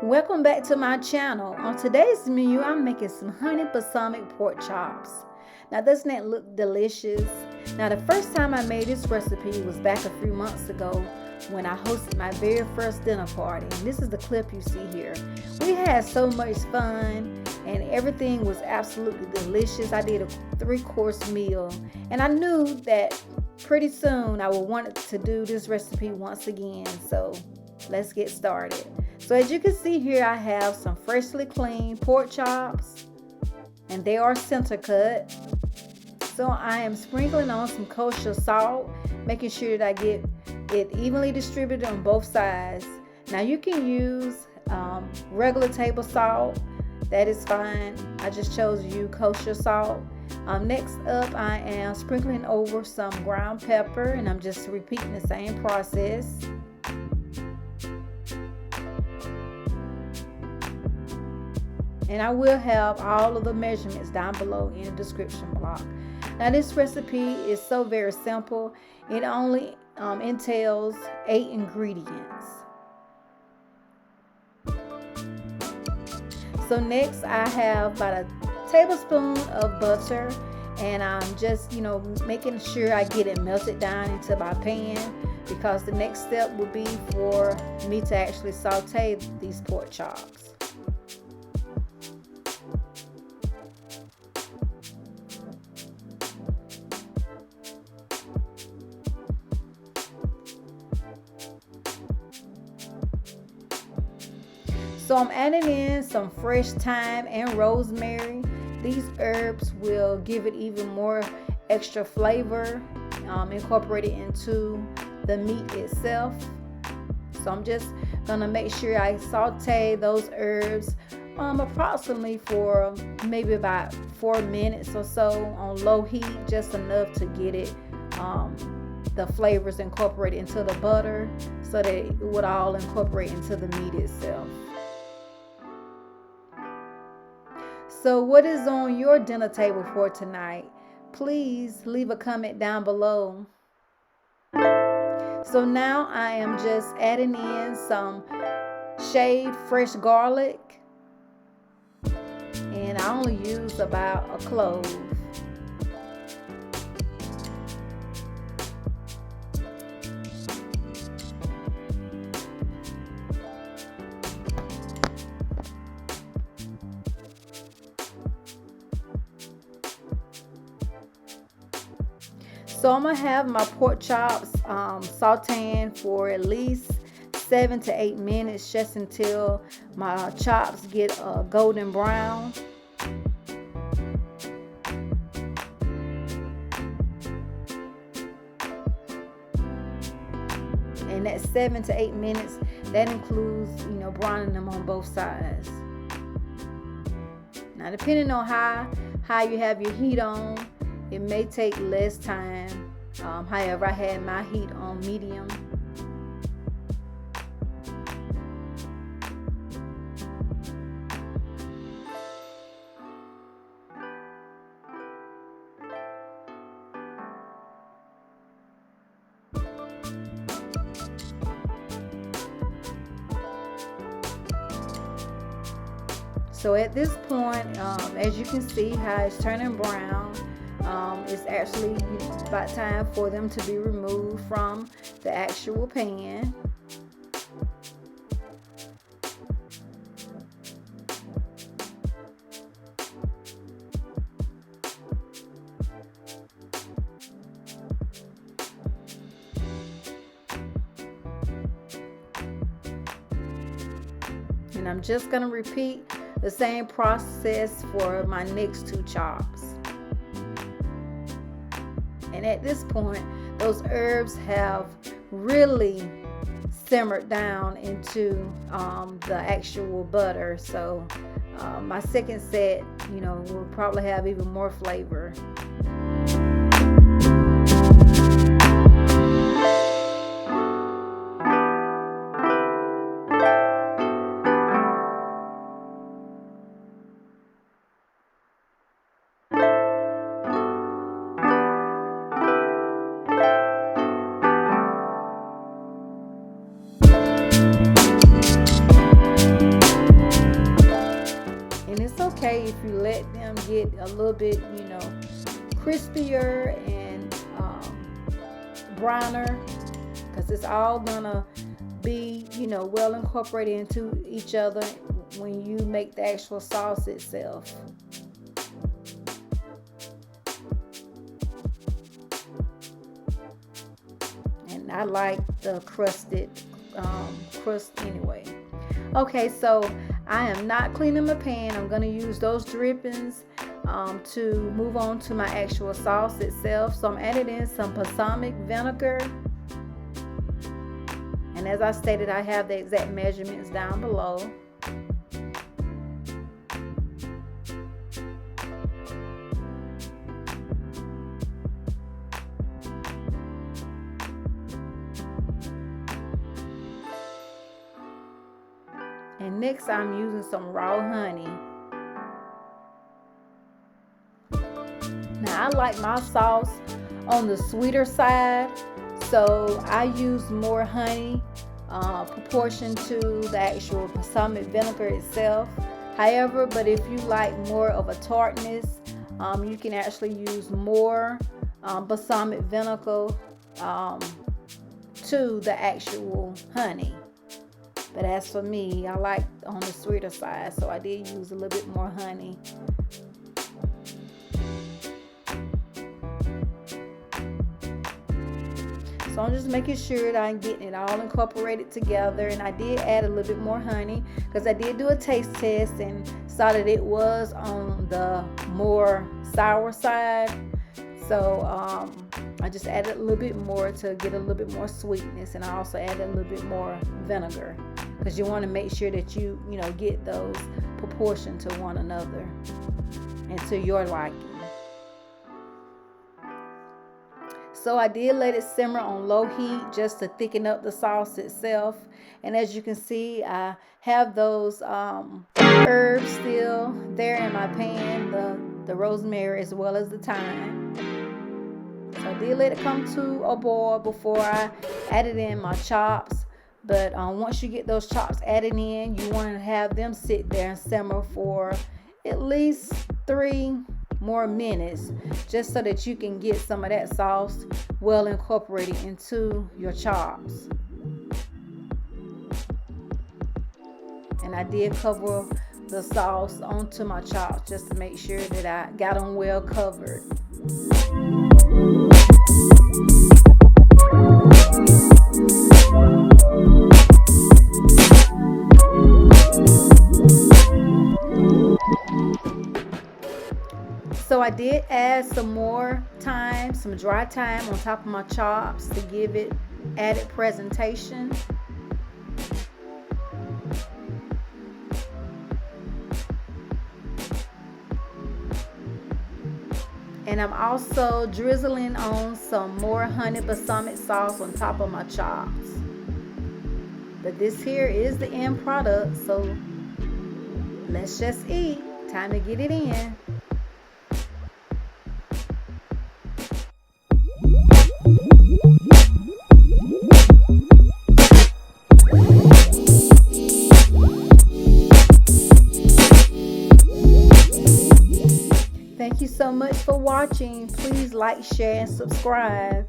Welcome back to my channel. On today's menu, I'm making some honey balsamic pork chops. Now doesn't that look delicious? Now the first time I made this recipe was back a few months ago when I hosted my very first dinner party. And this is the clip you see here. We had so much fun and everything was absolutely delicious. I did a 3-course meal and I knew that pretty soon I would want to do this recipe once again. So let's get started. So as you can see here, I have some freshly cleaned pork chops and they are center cut. So I am sprinkling on some kosher salt, making sure that I get it evenly distributed on both sides. Now you can use regular table salt, that is fine. I just chose to use kosher salt. Next up, I am sprinkling over some ground pepper and I'm just repeating the same process. And I will have all of the measurements down below in the description block. Now this recipe is so very simple. It only entails 8 ingredients. So next I have about a tablespoon of butter, and I'm just making sure I get it melted down into my pan, because the next step will be for me to actually saute these pork chops. So I'm adding in some fresh thyme and rosemary. These herbs will give it even more extra flavor, incorporated into the meat itself. So I'm just gonna make sure I saute those herbs approximately for maybe about 4 minutes or so on low heat, just enough to get it the flavors incorporated into the butter so that it would all incorporate into the meat itself. So what is on your dinner table for tonight? Please leave a comment down below. So now I am just adding in some shaved fresh garlic, and I only use about a clove. So I'm gonna have my pork chops sauteing for at least 7 to 8 minutes, just until my chops get golden brown. And that 7 to 8 minutes, that includes browning them on both sides. Now depending on how you have your heat on, it may take less time. However, I had my heat on medium. So at this point, as you can see how it's turning brown, it's actually about time for them to be removed from the actual pan. And I'm just going to repeat the same process for my next 2 chops. And at this point, those herbs have really simmered down into the actual butter. So my second set, will probably have even more flavor. okay if you let them get a little bit, crispier and browner, because it's all gonna be, well incorporated into each other when you make the actual sauce itself. And I like the crusted crust anyway. Okay, so I am not cleaning my pan. I'm going to use those drippings to move on to my actual sauce itself. So I'm adding in some balsamic vinegar. And as I stated, I have the exact measurements down below. And next I'm using some raw honey. Now I like my sauce on the sweeter side, so I use more honey proportion to the actual balsamic vinegar itself. However, but if you like more of a tartness, you can actually use more balsamic vinegar to the actual honey. But as for me, I like on the sweeter side, so I did use a little bit more honey. So I'm just making sure that I'm getting it all incorporated together. And I did add a little bit more honey because I did do a taste test and saw that it was on the more sour side. So I just added a little bit more to get a little bit more sweetness, and I also added a little bit more vinegar because you want to make sure that you get those proportion to one another and to your liking. So I did let it simmer on low heat just to thicken up the sauce itself. And as you can see, I have those herbs still there in my pan, the rosemary as well as the thyme. So I did let it come to a boil before I added in my chops. But once you get those chops added in, you want to have them sit there and simmer for at least 3 more minutes, just so that you can get some of that sauce well incorporated into your chops. And I did cover the sauce onto my chops just to make sure that I got them well covered. So I did add some more thyme, some dry thyme on top of my chops to give it added presentation. And I'm also drizzling on some more honey balsamic sauce on top of my chops. But this here is the end product, so let's just eat. Time to get it in. Thank you so much for watching. Please like, share, and subscribe.